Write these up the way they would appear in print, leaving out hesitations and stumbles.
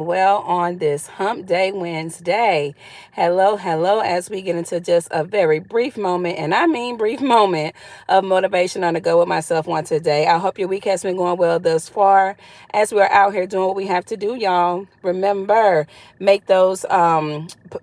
well on this Hump Day Wednesday. Hello, hello, as we get into just a very brief moment, and I mean brief moment of motivation on the go with myself on today. I hope your week has been going well thus far as we're out here doing what we have to do, y'all. Remember, make those,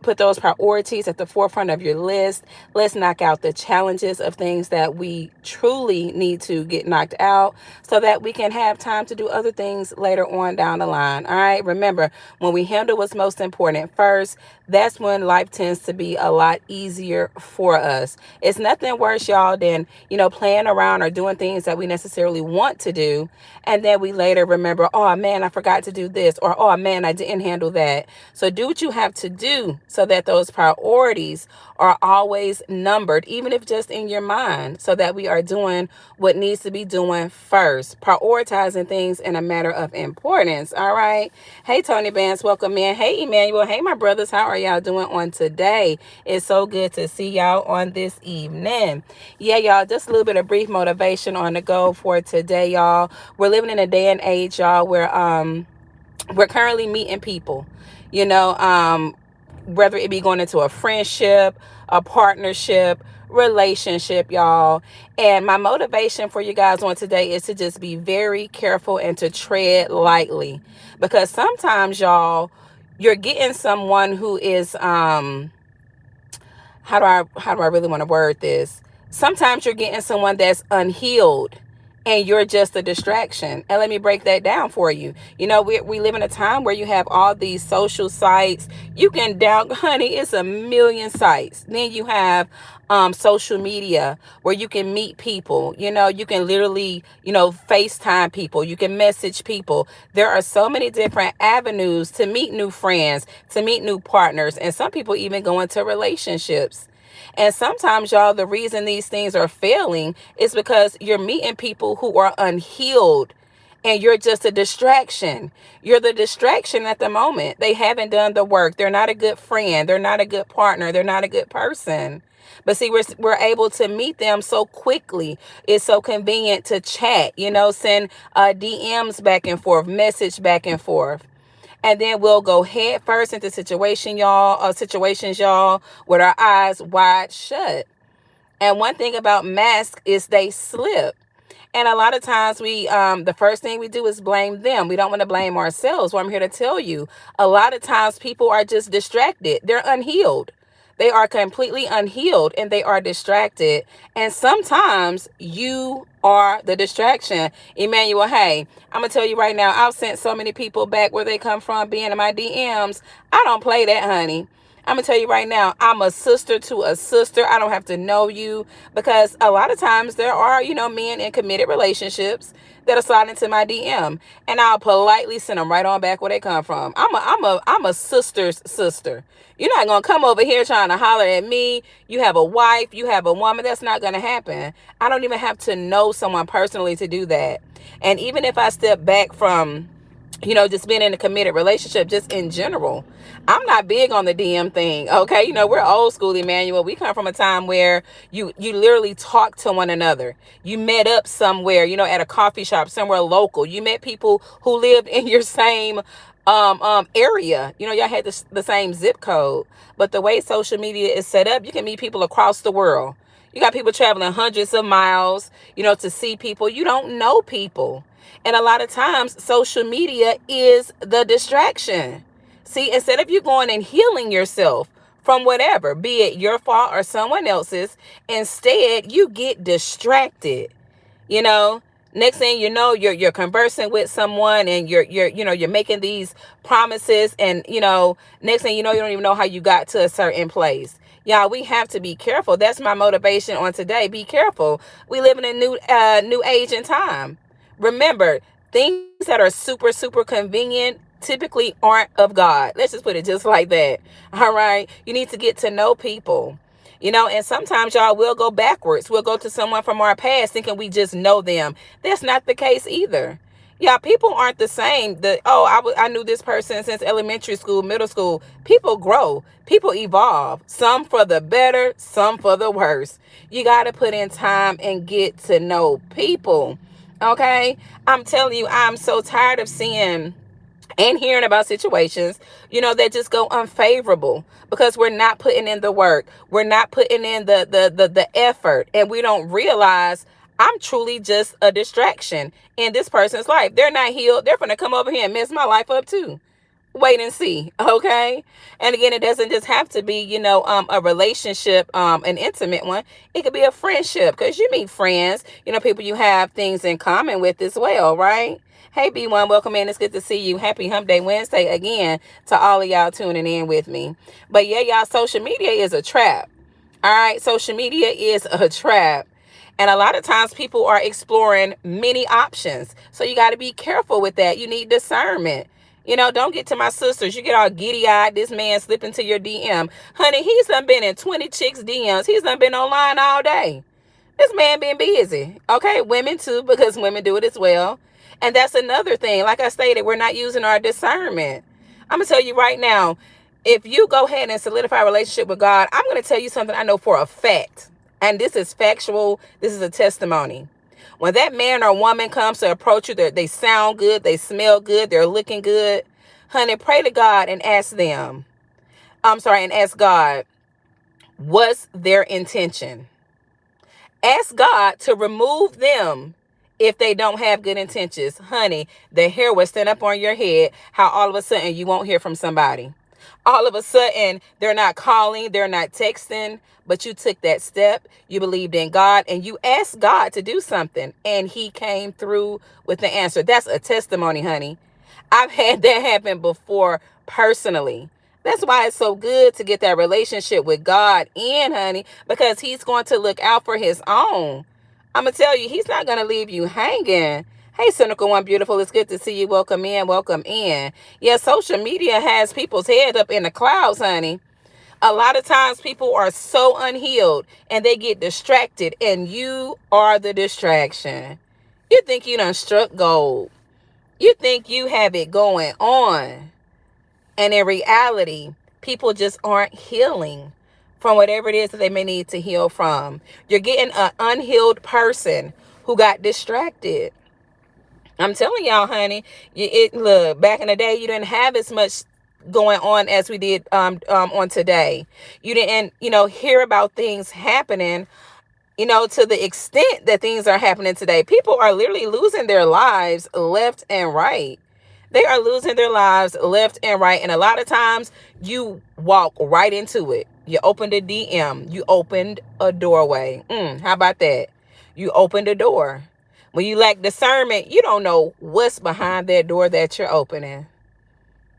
put those priorities at the forefront of your list. Let's knock out the challenges of things that we truly need to get knocked out so that we can have time to do other things later on down the line. All right. Remember, when we handle what's most important first, that's when life tends to be a lot easier for us. It's nothing worse, y'all, than, playing around or doing things that we necessarily want to do. And then we later remember, oh man, I forgot to do this, or oh man, I didn't handle that. So do what you have to do so that those priorities are always numbered, even if just in your mind, so that we are doing what needs to be doing first, prioritizing things in a matter of importance. All right. Hey, Tony Vance, welcome in. Hey, Emmanuel. Hey, my brothers. How are y'all doing on today? It's so good to see y'all on this evening. Yeah, y'all, just a little bit of brief motivation on the go for today, y'all. We're living in a day and age, y'all, where we're currently meeting people, you know, whether it be going into a friendship, a partnership, relationship, y'all. And my motivation for you guys on today is to just be very careful and to tread lightly, because sometimes, y'all, you're getting someone who is how do I really want to word this? Sometimes you're getting someone that's unhealed and you're just a distraction. And let me break that down for you. We live in a time where you have all these social sites. You can down, honey, it's a million sites. Then you have social media where you can meet people. You can literally, FaceTime people. You can message people. There are so many different avenues to meet new friends, to meet new partners. And some people even go into relationships. And sometimes, y'all, the reason these things are failing is because you're meeting people who are unhealed and you're just a distraction. You're the distraction at the moment. They haven't done the work. They're not a good friend. They're not a good partner. They're not a good person. But see, we're able to meet them so quickly. It's so convenient to chat, send DMs back and forth, message back and forth. And then we'll go head first into situations, y'all, with our eyes wide shut. And one thing about masks is they slip. And a lot of times the first thing we do is blame them. We don't want to blame ourselves. Well, I'm here to tell you, a lot of times people are just distracted. They're unhealed. They are completely unhealed and they are distracted. And sometimes you are the distraction. Emmanuel, hey, I'm going to tell you right now, I've sent so many people back where they come from being in my DMs. I don't play that, honey. I'm going to tell you right now, I'm a sister to a sister. I don't have to know you, because a lot of times there are, men in committed relationships that are sliding into my DM, and I'll politely send them right on back where they come from. I'm a sister's sister. You're not going to come over here trying to holler at me. You have a wife, you have a woman. That's not going to happen. I don't even have to know someone personally to do that. And even if I step back from just being in a committed relationship, just in general, I'm not big on the DM thing. Okay. We're old school, Emmanuel. We come from a time where you literally talk to one another. You met up somewhere, at a coffee shop, somewhere local. You met people who lived in your same area. Y'all had the same zip code. But the way social media is set up, you can meet people across the world. You got people traveling hundreds of miles, to see people. You don't know people. And a lot of times social media is the distraction. See, instead of you going and healing yourself from whatever, be it your fault or someone else's, instead you get distracted. you know Next thing you know, you're conversing with someone and you're making these promises, and next thing you know, you don't even know how you got to a certain place. Y'all, we have to be careful. That's my motivation on today. Be careful. We live in a new age and time. Remember, things that are super, super convenient typically aren't of God. Let's just put it just like that. All right. You need to get to know people. And sometimes, y'all, we'll go backwards. We'll go to someone from our past thinking we just know them. That's not the case either. Yeah, people aren't the same. I knew this person since elementary school, middle school. People grow. People evolve. Some for the better, some for the worse. You got to put in time and get to know people. Okay? I'm telling you, I'm so tired of seeing and hearing about situations, that just go unfavorable because we're not putting in the work. We're not putting in the effort, and we don't realize I'm truly just a distraction in this person's life. They're not healed. They're going to come over here and mess my life up too. Wait and see. Okay. And again, it doesn't just have to be, a relationship, an intimate one. It could be a friendship, because you meet friends, people you have things in common with as well, right? Hey, B1, welcome in. It's good to see you. Happy Hump Day Wednesday again to all of y'all tuning in with me. But yeah, y'all, social media is a trap. All right. Social media is a trap. And a lot of times people are exploring many options. So you got to be careful with that. You need discernment. Don't get to my sisters. You get all giddy-eyed. This man slip into your DM. Honey, he's done been in 20 chicks' DMs. He's done been online all day. This man been busy. Okay, women too, because women do it as well. And that's another thing. Like I stated, we're not using our discernment. I'm going to tell you right now, if you go ahead and solidify a relationship with God, I'm going to tell you something I know for a fact. And this is factual. This is a testimony. When that man or woman comes to approach you, they sound good, they smell good, they're looking good. Honey, pray to God and ask them. And ask God, what's their intention? Ask God to remove them if they don't have good intentions. Honey, the hair will stand up on your head, how all of a sudden you won't hear from somebody. All of a sudden, they're not calling, they're not texting, but you took that step. You believed in God and you asked God to do something, and he came through with the answer. That's a testimony, honey. I've had that happen before personally. That's why it's so good to get that relationship with God in, honey, because he's going to look out for his own. I'm going to tell you, he's not going to leave you hanging. Hey, Cynical One Beautiful, it's good to see you. Welcome in, welcome in. Yeah, social media has people's head up in the clouds, honey. A lot of times people are so unhealed and they get distracted, and you are the distraction. You think you done struck gold. You think you have it going on. And in reality, people just aren't healing from whatever it is that they may need to heal from. You're getting an unhealed person who got distracted. I'm telling y'all, honey, look, back in the day, you didn't have as much going on as we did on today. You didn't, hear about things happening, to the extent that things are happening today. People are literally losing their lives left and right. They are losing their lives left and right. And a lot of times you walk right into it. You opened a DM. You opened a doorway. How about that? You opened a door. When you lack discernment, you don't know what's behind that door that you're opening.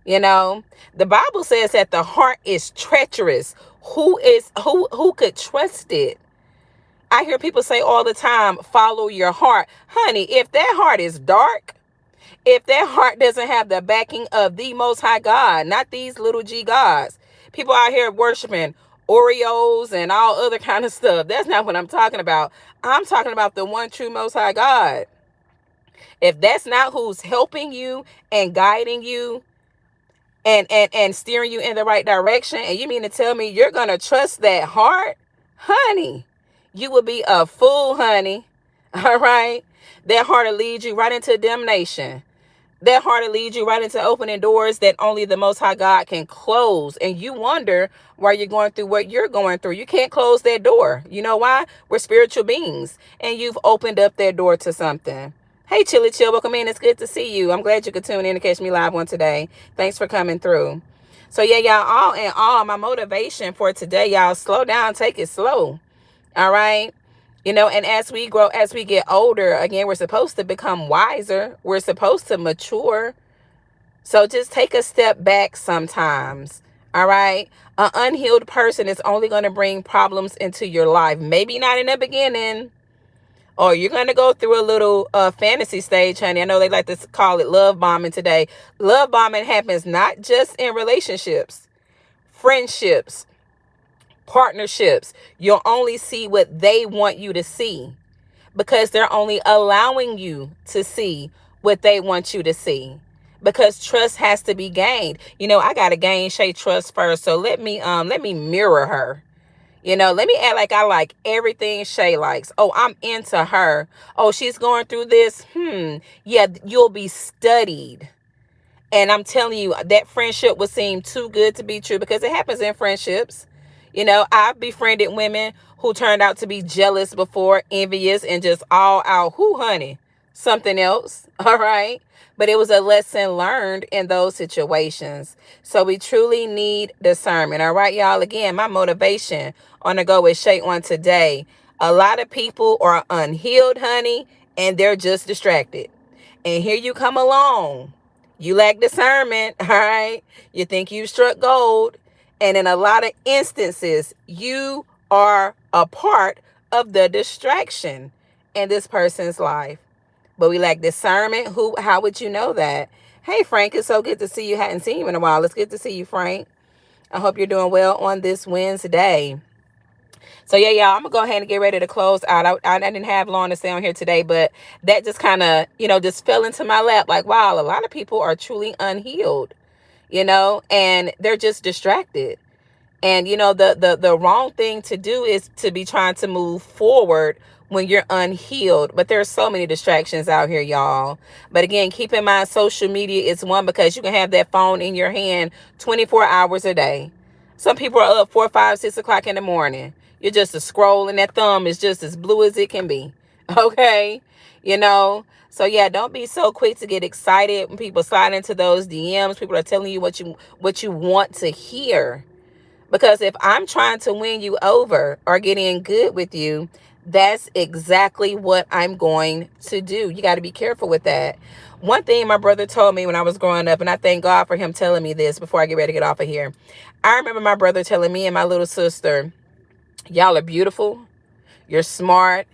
The Bible says that the heart is treacherous. Who could trust it? I hear people say all the time, follow your heart. Honey, if that heart is dark, if that heart doesn't have the backing of the Most High God, not these little G gods, people out here worshiping Oreos and all other kind of stuff. That's not what I'm talking about. I'm talking about the one true Most High God. If that's not who's helping you and guiding you and steering you in the right direction, and you mean to tell me you're going to trust that heart, honey, you will be a fool, honey. All right. That heart will lead you right into damnation. That heart will lead you right into opening doors that only the Most High God can close. And you wonder why you're going through what you're going through. You can't close that door. You know why? We're spiritual beings, and you've opened up that door to something. Hey, Chilly Chill, welcome in. It's good to see you. I'm glad you could tune in and catch me live on today. Thanks for coming through. So yeah, y'all, all in all, my motivation for today, y'all, slow down, take it slow. All right. And as we grow, as we get older, again, we're supposed to become wiser. We're supposed to mature. So just take a step back sometimes. All right. An unhealed person is only going to bring problems into your life. Maybe not in the beginning. Or you're going to go through a little fantasy stage, honey. I know they like to call it love bombing today. Love bombing happens not just in relationships, friendships, partnerships. You'll only see what they want you to see, because they're only allowing you to see what they want you to see, because trust has to be gained. I got to gain Shay trust first. So let me mirror her. Let me act like I like everything Shay likes. Oh, I'm into her. Oh, she's going through this. Yeah, you'll be studied. And I'm telling you, that friendship would seem too good to be true, because it happens in friendships. I've befriended women who turned out to be jealous before, envious, and just all out, who, honey, something else. All right. But it was a lesson learned in those situations. So we truly need discernment. All right, y'all. Again, my motivation on the Go with Shay on today. A lot of people are unhealed, honey, and they're just distracted. And here you come along. You lack discernment, all right? You think you've struck gold. And in a lot of instances, you are a part of the distraction in this person's life. But we lack discernment. How would you know that? Hey, Frank, it's so good to see you. Hadn't seen you in a while. It's good to see you, Frank. I hope you're doing well on this Wednesday. So yeah, y'all, I'm gonna go ahead and get ready to close out. I didn't have long to stay on here today, but that just kind of, just fell into my lap. Like, wow, a lot of people are truly unhealed, and they're just distracted. And the wrong thing to do is to be trying to move forward when you're unhealed. But there's so many distractions out here, y'all. But again, keep in mind, social media is one, because you can have that phone in your hand 24 hours a day. Some people are up 4, 5, 6 o'clock in the morning. You're just a scroll, and that thumb is just as blue as it can be. Okay? So yeah, don't be so quick to get excited when people slide into those DMs. People are telling you what you want to hear. Because if I'm trying to win you over or get in good with you, that's exactly what I'm going to do. You got to be careful with that. One thing my brother told me when I was growing up, and I thank God for him telling me this before I get ready to get off of here. I remember my brother telling me and my little sister, y'all are beautiful, you're smart,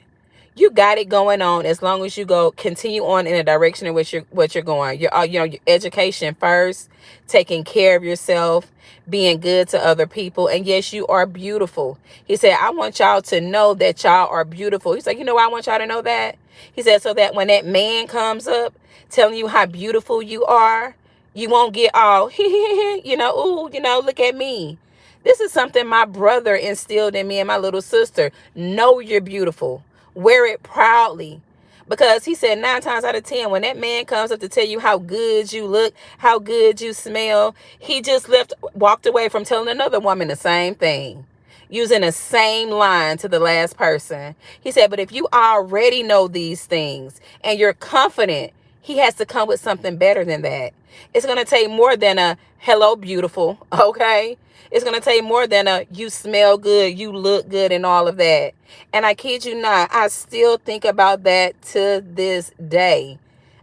you got it going on, as long as you continue on in the direction in which you're going. Your education first, taking care of yourself, being good to other people. And yes, you are beautiful. He said, I want y'all to know that y'all are beautiful. He's like, why I want y'all to know that? He said, so that when that man comes up telling you how beautiful you are, you won't get all, ooh, look at me. This is something my brother instilled in me and my little sister. Know you're beautiful. Wear it proudly. Because he said 9 times out of 10, when that man comes up to tell you how good you look, how good you smell, he just walked away from telling another woman the same thing, using the same line to the last person. He said, but if you already know these things and you're confident, he has to come with something better than that. It's going to take more than a hello, beautiful. Okay. It's going to take more than a you smell good, you look good, and all of that. And I kid you not, I still think about that to this day.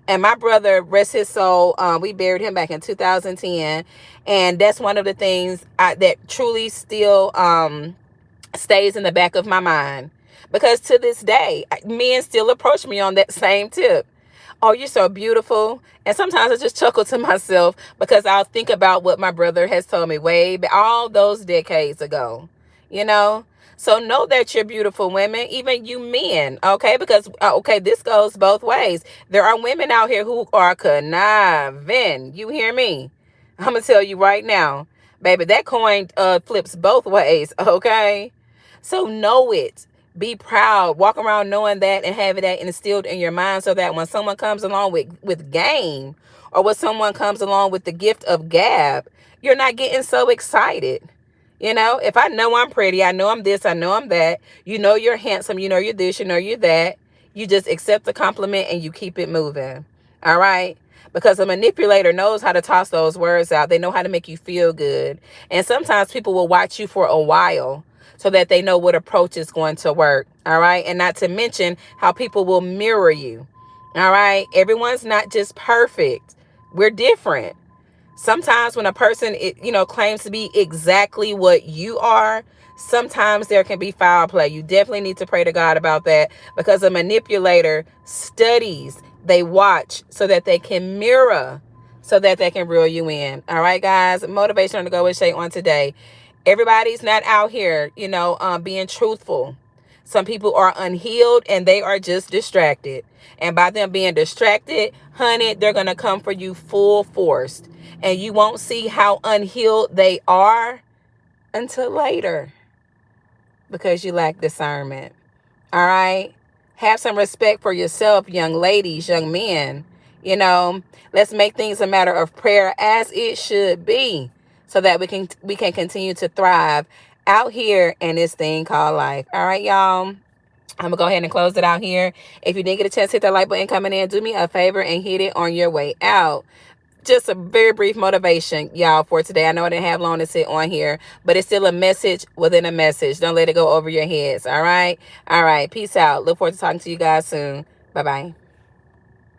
And my brother, rest his soul, we buried him back in 2010. And that's one of the things that truly still stays in the back of my mind. Because to this day, men still approach me on that same tip. Oh, you're so beautiful. And sometimes I just chuckle to myself, because I'll think about what my brother has told me way back, all those decades ago, So know that you're beautiful, women, even you men, okay? Because, okay, this goes both ways. There are women out here who are conniving. You hear me? I'm going to tell you right now, baby, that coin flips both ways, okay? So know it. Be proud. Walk around knowing that and having that instilled in your mind, so that when someone comes along with game, or when someone comes along with the gift of gab, you're not getting so excited. If I know I'm pretty, I know I'm this, I know I'm that, you're handsome, you're this, you're that, you just accept the compliment and you keep it moving. All right? Because a manipulator knows how to toss those words out. They know how to make you feel good. And sometimes people will watch you for a while so that they know what approach is going to work. All right. And not to mention how people will mirror you. All right. Everyone's not just perfect. We're different. Sometimes when a person, claims to be exactly what you are, sometimes there can be foul play. You definitely need to pray to God about that, because a manipulator studies, they watch so that they can mirror, so that they can reel you in. All right, guys. Motivation on the Go with Shay on today. Everybody's not out here, being truthful. Some people are unhealed and they are just distracted. And by them being distracted, honey, they're going to come for you full force. And you won't see how unhealed they are until later, because you lack discernment. All right? Have some respect for yourself, young ladies, young men. You know, let's make things a matter of prayer as it should be, so that we can continue to thrive out here in this thing called life. All right, y'all. I'm gonna go ahead and close it out here. If you didn't get a chance to hit that like button coming in, do me a favor and hit it on your way out. Just a very brief motivation, y'all, for today. I know I didn't have long to sit on here, but it's still a message within a message. Don't let it go over your heads. All right. All right. Peace out. Look forward to talking to you guys soon. Bye bye.